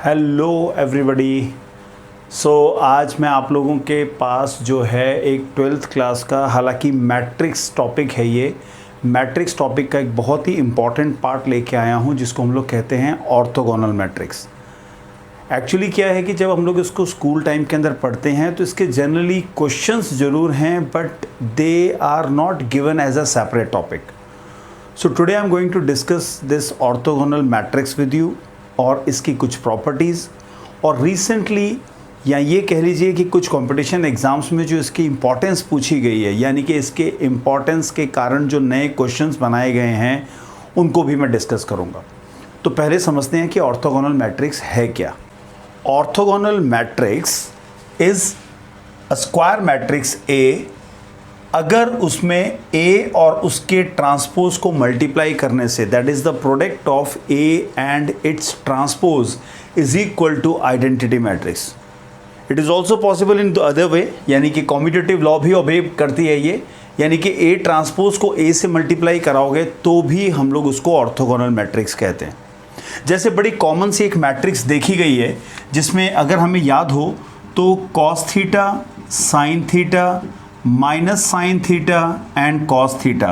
Hello everybody. आज मैं आप लोगों के पास जो है एक 12th क्लास का, हालांकि मैट्रिक्स टॉपिक है, ये मैट्रिक्स टॉपिक का एक बहुत ही इम्पॉर्टेंट पार्ट लेके आया हूँ जिसको हम लोग कहते हैं ऑर्थोगोनल मैट्रिक्स। एक्चुअली क्या है कि जब हम लोग इसको स्कूल टाइम के अंदर पढ़ते हैं तो इसके जनरली क्वेश्चंस ज़रूर हैं, but they are not given as a separate topic. So today I am going to discuss this orthogonal matrix with you और इसकी कुछ प्रॉपर्टीज़, और रिसेंटली या ये कह लीजिए कि कुछ कंपटीशन एग्ज़ाम्स में जो इसकी इम्पॉर्टेंस पूछी गई है, यानी कि इसके इम्पॉर्टेंस के कारण जो नए क्वेश्चंस बनाए गए हैं उनको भी मैं डिस्कस करूँगा। तो पहले समझते हैं कि ऑर्थोगोनल मैट्रिक्स है क्या। Orthogonal matrix is a square matrix A अगर उसमें ए और उसके ट्रांसपोज को मल्टीप्लाई करने से, that is the product of A and its transpose is equal to identity matrix. It is also possible in the other way, यानी कि commutative law भी ओबे करती है ये, यानी कि ए ट्रांसपोज को ए से मल्टीप्लाई कराओगे तो भी हम लोग उसको ऑर्थोगोनल मैट्रिक्स कहते हैं। जैसे बड़ी कॉमन सी एक मैट्रिक्स देखी गई है जिसमें अगर हमें याद हो तो cos theta, sine theta, minus sine theta and cos theta,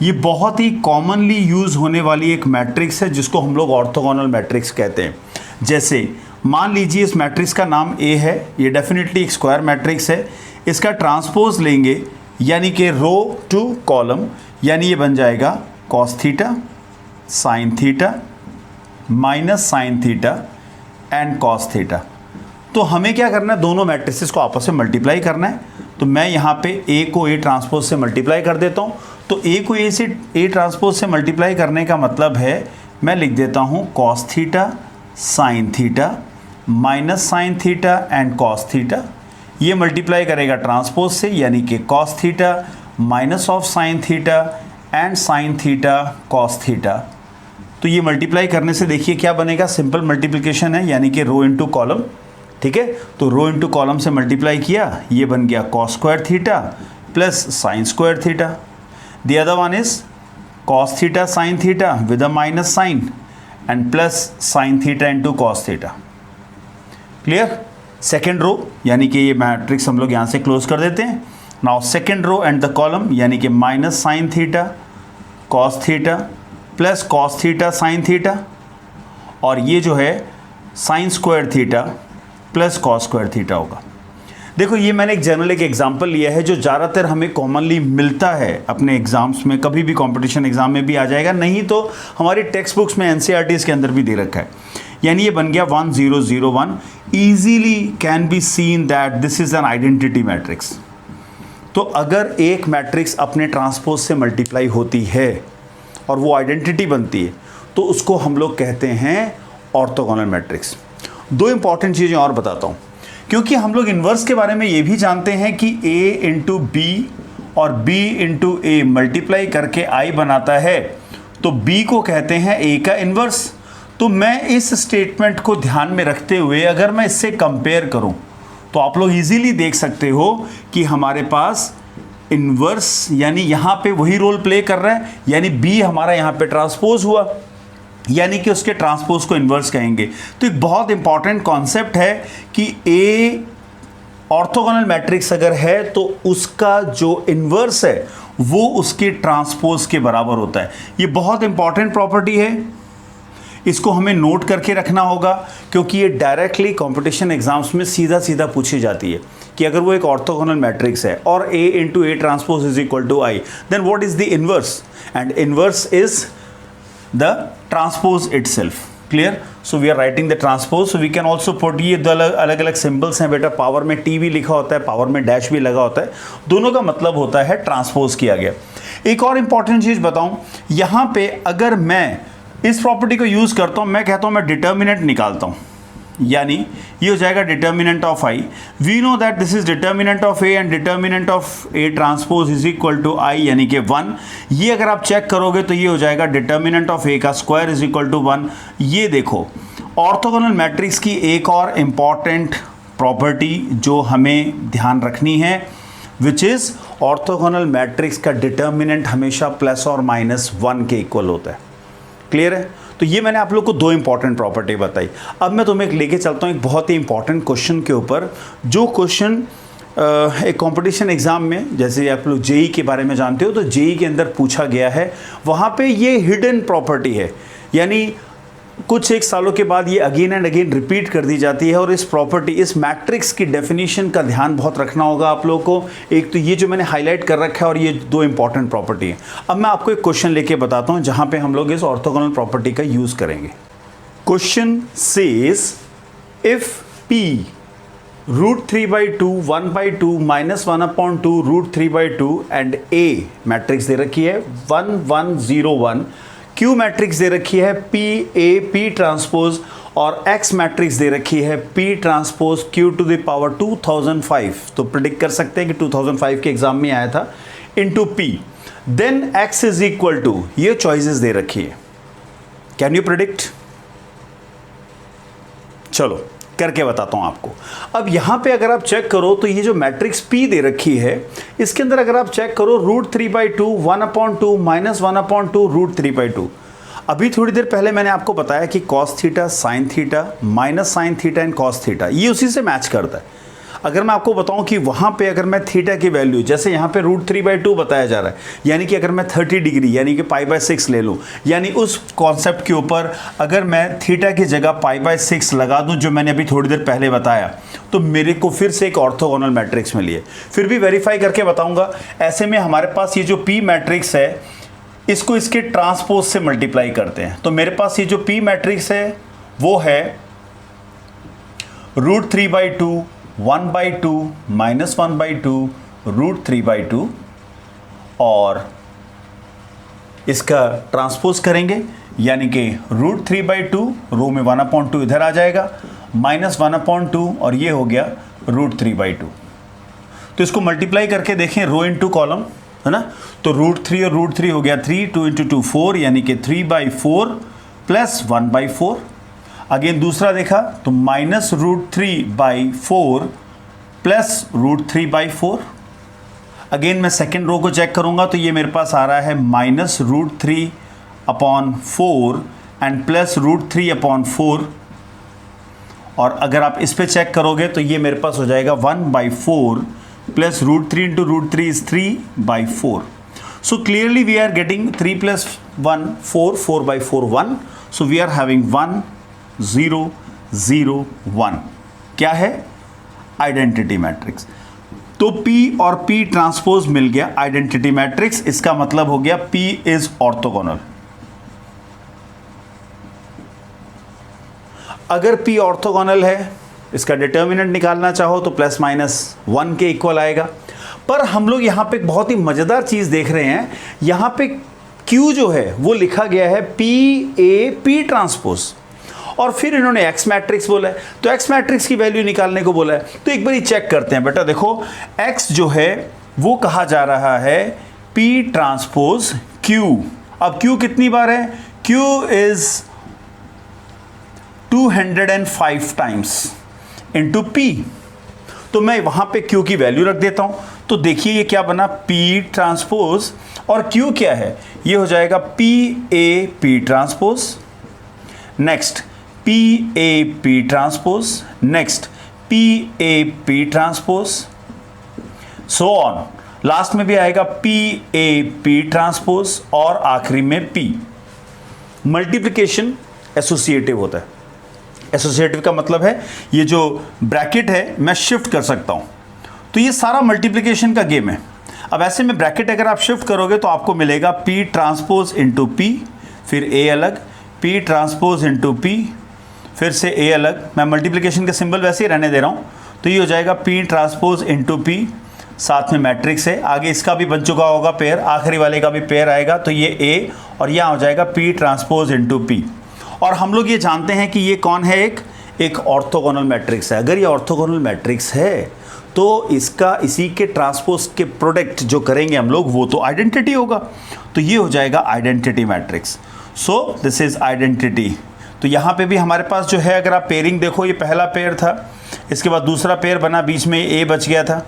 ये बहुत ही कॉमनली यूज़ होने वाली एक मैट्रिक्स है जिसको हम लोग ऑर्थोगोनल मैट्रिक्स कहते हैं। जैसे मान लीजिए इस मैट्रिक्स का नाम ए है, ये डेफिनेटली एक स्क्वायर मैट्रिक्स है, इसका ट्रांसपोज लेंगे यानी कि रो टू कॉलम, यानी ये बन जाएगा cos theta, sine theta, minus sine theta and cos theta. तो हमें क्या करना है, दोनों मैट्रिसेस को आपस में मल्टीप्लाई करना है। तो मैं यहाँ पे ए को ए ट्रांसपोज से मल्टीप्लाई कर देता हूँ। तो ए को ए से ए ट्रांसपोज से मल्टीप्लाई करने का मतलब है मैं लिख देता हूँ cos theta, sine theta, minus sine theta and cos theta. ये मल्टीप्लाई करेगा ट्रांसपोज से, यानी कि cos theta minus of sine theta and sign theta cos theta. तो ये मल्टीप्लाई करने से देखिए क्या बनेगा, सिंपल मल्टीप्लिकेशन है, यानी कि रो इंटू कॉलम। ठीक है, तो रो इंटू कॉलम से मल्टीप्लाई किया, ये बन गया cos square theta plus sine square theta. The other one is cos theta sine theta with a minus sine and plus sine theta into cos theta. Clear. Second row, यानी कि ये matrix हम लोग यहाँ से क्लोज कर देते हैं। Now second row and the column, यानी कि minus sine theta cos theta plus cos theta sine theta, और ये जो है sine square theta plus cos square theta होगा। देखो ये मैंने एक जनरल एक एग्जांपल लिया है जो ज़्यादातर हमें कॉमनली मिलता है अपने एग्जाम्स में, कभी भी कंपटीशन एग्जाम में भी आ जाएगा, नहीं तो हमारी टेक्स्ट बुक्स में एनसीईआरटीज़ के अंदर भी दे रखा है। यानी ये बन गया 1001, easily can be seen that this is an identity matrix. तो अगर एक मैट्रिक्स अपने ट्रांसपोज से मल्टीप्लाई होती है और वो आइडेंटिटी बनती है तो उसको हम लोग कहते हैं ऑर्थोगोनल मैट्रिक्स। दो इंपॉर्टेंट चीज़ें और बताता हूँ, क्योंकि हम लोग इन्वर्स के बारे में ये भी जानते हैं कि a इंटू बी और b इंटू ए मल्टीप्लाई करके i बनाता है, तो b को कहते हैं a का इन्वर्स। तो मैं इस स्टेटमेंट को ध्यान में रखते हुए अगर मैं इससे कंपेयर करूं तो आप लोग इजीली देख सकते हो कि हमारे पास इन्वर्स यानी यहाँ पे वही रोल प्ले कर रहा है, यानी b हमारा यहाँ पे ट्रांसपोज हुआ, यानी कि उसके ट्रांसपोज को इन्वर्स कहेंगे। तो एक बहुत इंपॉर्टेंट कॉन्सेप्ट है कि ए ऑर्थोगोनल मैट्रिक्स अगर है तो उसका जो इन्वर्स है वो उसके ट्रांसपोज के बराबर होता है। ये बहुत इंपॉर्टेंट प्रॉपर्टी है, इसको हमें नोट करके रखना होगा, क्योंकि ये डायरेक्टली कंपटीशन एग्जाम्स में सीधा सीधा पूछी जाती है कि अगर वो एक ऑर्थोगोनल मैट्रिक्स है और A into A transpose is equal to I, then what is the inverse, and inverse is the transpose itself. Clear? So we are writing the transpose, so we can also put, ये दो अलग अलग symbols हैं बेटा, power में T भी लिखा होता है, पावर में डैश भी लगा होता है, दोनों का मतलब होता है ट्रांसपोज किया गया। एक और इंपॉर्टेंट चीज़ बताऊं, यहाँ पे अगर मैं इस प्रॉपर्टी को यूज़ करता हूँ, मैं कहता हूँ मैं डिटर्मिनेंट निकालता हूँ, यानी ये हो जाएगा determinant of I. We know that this is determinant of A and determinant of A transpose is equal to I, यानी कि 1। ये अगर आप चेक करोगे तो ये हो जाएगा डिटर्मिनेंट ऑफ ए का स्क्वायर इज इक्वल टू 1। ये देखो ऑर्थोगोनल मैट्रिक्स की एक और इम्पॉर्टेंट प्रॉपर्टी जो हमें ध्यान रखनी है, विच इज़ ऑर्थोगोनल मैट्रिक्स का डिटर्मिनेंट हमेशा प्लस और माइनस 1 के इक्वल होता है। क्लियर है? तो ये मैंने आप लोग को दो इंपॉर्टेंट प्रॉपर्टी बताई। अब मैं तुम्हें लेके चलता हूँ एक बहुत ही इंपॉर्टेंट क्वेश्चन के ऊपर, जो क्वेश्चन एक कंपटीशन एग्ज़ाम में, जैसे आप लोग जेई के बारे में जानते हो, तो जेई के अंदर पूछा गया है। वहाँ पे ये हिडन प्रॉपर्टी है, यानी कुछ एक सालों के बाद ये अगेन एंड अगेन रिपीट कर दी जाती है। और इस प्रॉपर्टी, इस मैट्रिक्स की डेफिनेशन का ध्यान बहुत रखना होगा आप लोगों को। एक तो ये जो मैंने हाईलाइट कर रखा है, और ये दो इंपॉर्टेंट प्रॉपर्टी है। अब मैं आपको एक क्वेश्चन लेके बताता हूँ जहाँ पे हम लोग इस ऑर्थोगोनल प्रॉपर्टी का यूज़ करेंगे। Question says if P √3/2, 1/2, -1/2, √3/2 and A matrix दे रखी है 1 1 0 1, क्यू मैट्रिक्स दे रखी है पी ए पी ट्रांसपोज, और एक्स मैट्रिक्स दे रखी है P transpose Q to the power 2005, तो प्रिडिक्ट कर सकते हैं कि 2005 के एग्जाम में आया था, into P, then X is equal to, ये चॉइसेस दे रखी है। Can you predict? चलो करके बताता हूं आपको। अब यहां पे अगर आप चेक करो तो ये जो मैट्रिक्स P दे रखी है, इसके अंदर अगर आप चेक करो √3/2, 1/2, -1/2, √3/2। अभी थोड़ी देर पहले मैंने आपको बताया कि cos theta, sin theta, minus sine theta and cos theta, ये उसी से मैच करता है। अगर मैं आपको बताऊं कि वहां पे अगर मैं थीटा की वैल्यू, जैसे यहां पे √3/2 बताया जा रहा है, यानी कि अगर मैं 30 डिग्री यानी कि π/6 ले लूं, यानी उस कॉन्सेप्ट के ऊपर अगर मैं थीटा की जगह π/6 लगा दूं, जो मैंने अभी थोड़ी देर पहले बताया, तो मेरे को फिर से एक ऑर्थोगोनल मैट्रिक्स मिली है। फिर भी वेरीफाई करके बताऊंगा। ऐसे में हमारे पास ये जो P मैट्रिक्स है, इसको इसके ट्रांसपोज से मल्टीप्लाई करते हैं, तो मेरे पास ये जो P मैट्रिक्स है वो है √3/2, 1/2, -1/2, √3/2, और इसका ट्रांसपोज करेंगे, यानी कि √3/2, रो में 1/2 इधर आ जाएगा, -1/2, और ये हो गया √3/2। तो इसको मल्टीप्लाई करके देखें, रो इंटू कॉलम, है ना, तो √3 और √3 हो गया 3, 2 × 2 4, यानी कि 3/4 प्लस 1/4। अगेन दूसरा देखा तो -√3/4 प्लस √3/4। अगेन मैं सेकेंड रो को चेक करूंगा तो ये मेरे पास आ रहा है -√3/4 एंड प्लस √3/4, और अगर आप इस पे चेक करोगे तो ये मेरे पास हो जाएगा 1/4 plus √3 × √3 is 3/4। So clearly we are getting 3 + 1 4, 4/4 1, so we are having 1 0 0 1। क्या है? Identity matrix. तो P और P ट्रांसपोज मिल गया, आइडेंटिटी मैट्रिक्स। इसका मतलब हो गया P इज ऑर्थोगोनल। अगर P ऑर्थोगोनल है, इसका डिटर्मिनेंट निकालना चाहो तो ±1 के इक्वल आएगा। पर हम लोग यहाँ पे बहुत ही मज़ेदार चीज़ देख रहे हैं, यहाँ पे Q जो है वो लिखा गया है P A P ट्रांसपोज, और फिर इन्होंने एक्स मैट्रिक्स बोला है, तो एक्स मैट्रिक्स की वैल्यू निकालने को बोला है। तो एक बार ही चेक करते हैं बेटा, देखो एक्स जो है वो कहा जा रहा है P ट्रांसपोज Q। अब Q कितनी बार है? Q is 205 times into P, तो मैं वहां पे Q की वैल्यू रख देता हूं। तो देखिए ये क्या बना, P ट्रांसपोज, और Q क्या है? ये हो जाएगा PA transpose, next PAP transpose, next PAP transpose, so on. Last में भी आएगा PAP ट्रांसपोज, और आखिरी में P। मल्टीप्लिकेशन एसोसिएटिव होता है। एसोसिएटिव का मतलब है ये जो ब्रैकेट है मैं शिफ्ट कर सकता हूं, तो ये सारा मल्टीप्लिकेशन का गेम है। अब ऐसे में ब्रैकेट अगर आप शिफ्ट करोगे तो आपको मिलेगा P ट्रांसपोज इंटू P, फिर A अलग, P ट्रांसपोज इंटू P, फिर से A अलग। मैं मल्टीप्लिकेशन का सिंबल वैसे ही रहने दे रहा हूँ, तो ये हो जाएगा P ट्रांसपोज इंटू P, साथ में मैट्रिक्स है, आगे इसका भी बन चुका होगा पेयर, आखिरी वाले का भी पेयर आएगा, तो ये A, और यहाँ हो जाएगा P ट्रांसपोज इंटू P। और हम लोग ये जानते हैं कि ये कौन है, एक ऑर्थोगोनल मैट्रिक्स है। अगर ये ऑर्थोगोनल मैट्रिक्स है तो इसका इसी के ट्रांसपोज के प्रोडक्ट जो करेंगे हम लोग वो तो आइडेंटिटी होगा, तो ये हो जाएगा identity matrix. So this is identity. तो यहाँ पे भी हमारे पास जो है, अगर आप पेयरिंग देखो, ये पहला पेयर था, इसके बाद दूसरा पेयर बना, बीच में A बच गया था,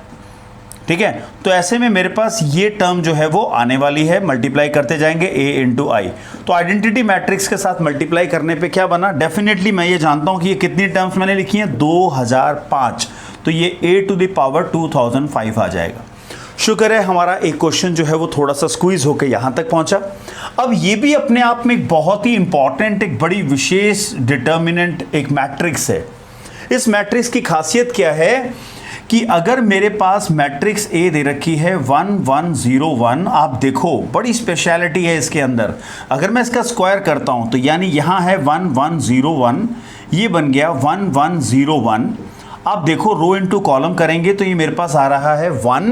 ठीक है। तो ऐसे में मेरे पास ये टर्म जो है वो आने वाली है, मल्टीप्लाई करते जाएंगे a इंटू आई। तो आइडेंटिटी मैट्रिक्स के साथ मल्टीप्लाई करने पे क्या बना, डेफिनेटली मैं ये जानता हूं कि ये कितनी टर्म्स मैंने लिखी हैं, 2005, तो ये a टू द पावर 2005 आ जाएगा। शुक्र है हमारा एक क्वेश्चन जो है वो थोड़ा सा स्क्वीज होकर यहां तक पहुंचा। अब ये भी अपने आप में एक बहुत ही इंपॉर्टेंट, एक बड़ी विशेष डिटर्मिनेंट एक मैट्रिक्स है। इस मैट्रिक्स की खासियत क्या है कि अगर मेरे पास मैट्रिक्स ए दे रखी है 1 1 0 1, आप देखो बड़ी स्पेशलिटी है इसके अंदर। अगर मैं इसका स्क्वायर करता हूं तो यानी यहां है 1 1 0 1, ये बन गया 1 1 0 1। आप देखो रो इनटू कॉलम करेंगे तो ये मेरे पास आ रहा है 1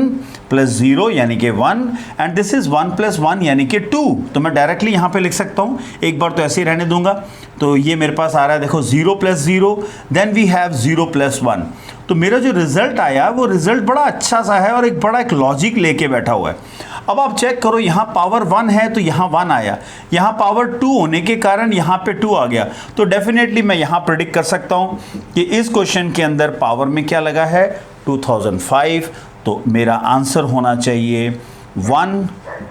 प्लस 0 यानी कि 1, एंड दिस इज 1 प्लस 1 यानी कि 2। तो मैं डायरेक्टली यहाँ पे लिख सकता हूँ, एक बार तो ऐसे ही रहने दूंगा। तो ये मेरे पास आ रहा है देखो 0 plus 0, then we have 0 plus 1। तो मेरा जो रिजल्ट आया वो रिजल्ट बड़ा अच्छा सा है और एक बड़ा एक लॉजिक लेके बैठा हुआ है। अब आप चेक करो, यहाँ पावर 1 है तो यहाँ 1 आया, यहाँ पावर 2 होने के कारण यहाँ पे 2 आ गया। तो डेफिनेटली मैं यहाँ प्रेडिक्ट कर सकता हूँ कि इस क्वेश्चन के अंदर पावर में क्या लगा है, 2005। तो मेरा आंसर होना चाहिए 1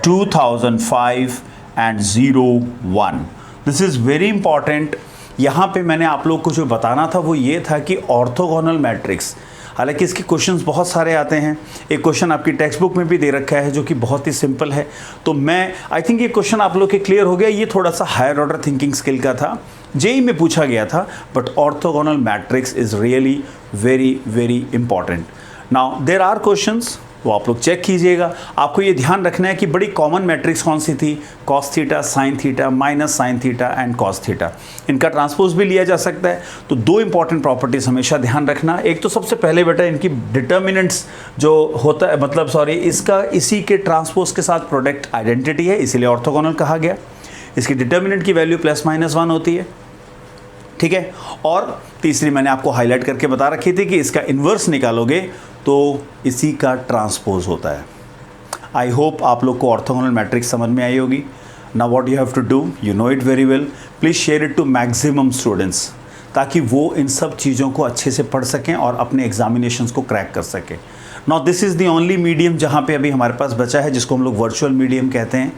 2005 and 0 1। This is very important. यहाँ पे मैंने आप लोग को जो बताना था वो ये था कि ऑर्थोगोनल मैट्रिक्स, हालांकि इसके क्वेश्चंस बहुत सारे आते हैं। एक क्वेश्चन आपकी टेक्स्ट बुक में भी दे रखा है जो कि बहुत ही सिंपल है। तो मैं आई थिंक ये क्वेश्चन आप लोग के क्लियर हो गया। ये थोड़ा सा हायर ऑर्डर थिंकिंग स्किल का था, जेई में पूछा गया था, but orthogonal matrix is really very very important. Now there are questions, वो आप लोग चेक कीजिएगा। आपको ये ध्यान रखना है कि बड़ी कॉमन मैट्रिक्स कौन सी थी, cos theta, sine theta, minus sine theta and cos theta. इनका ट्रांसपोज भी लिया जा सकता है। तो दो इंपॉर्टेंट प्रॉपर्टीज हमेशा ध्यान रखना। एक तो सबसे पहले बेटा इनकी डिटर्मिनेंट्स जो होता है, मतलब सॉरी, इसका इसी के ट्रांसपोज के साथ प्रोडक्ट आइडेंटिटी है, इसीलिए ऑर्थोगोनल कहा गया। इसकी डिटर्मिनेंट की वैल्यू +-1 होती है, ठीक है। और तीसरी मैंने आपको हाईलाइट करके बता रखी थी कि इसका इन्वर्स निकालोगे तो इसी का ट्रांसपोज होता है। आई होप आप लोग को ऑर्थोगोनल मैट्रिक्स समझ में आई होगी। Now what you have to do, you know it very well, please share it to maximum students, ताकि वो इन सब चीज़ों को अच्छे से पढ़ सकें और अपने एग्जामिनेशंस को क्रैक कर सकें। Now this is the only medium जहाँ पे अभी हमारे पास बचा है, जिसको हम लोग वर्चुअल मीडियम कहते हैं।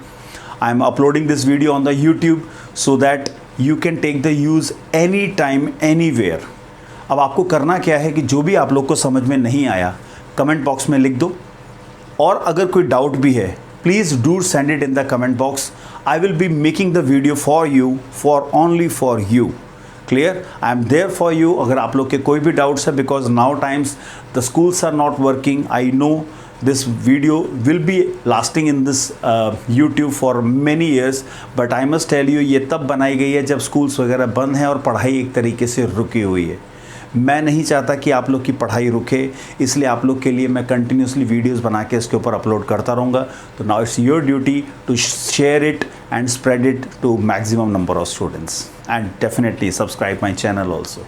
I am uploading this video on the YouTube so that you can take the use any time anywhere. अब आपको करना क्या है कि जो भी आप लोग को समझ में नहीं आया कमेंट बॉक्स में लिख दो, और अगर कोई डाउट भी है please do send it in the comment box. I will be making the video for you, for only for you. Clear, I am there for you. अगर आप लोग के कोई भी डाउट्स है, because now times the schools are not working, I know this video will be lasting in this YouTube for many years, but I must tell you ये तब बनाई गई है जब स्कूल्स वगैरह बंद हैं और पढ़ाई एक तरीके से रुकी हुई है। मैं नहीं चाहता कि आप लोग की पढ़ाई रुके, इसलिए आप लोग के लिए मैं कंटिन्यूसली वीडियोस बना के इसके ऊपर अपलोड करता रहूँगा। तो now it's your duty to share it and spread it to maximum number of students, and definitely subscribe my channel also.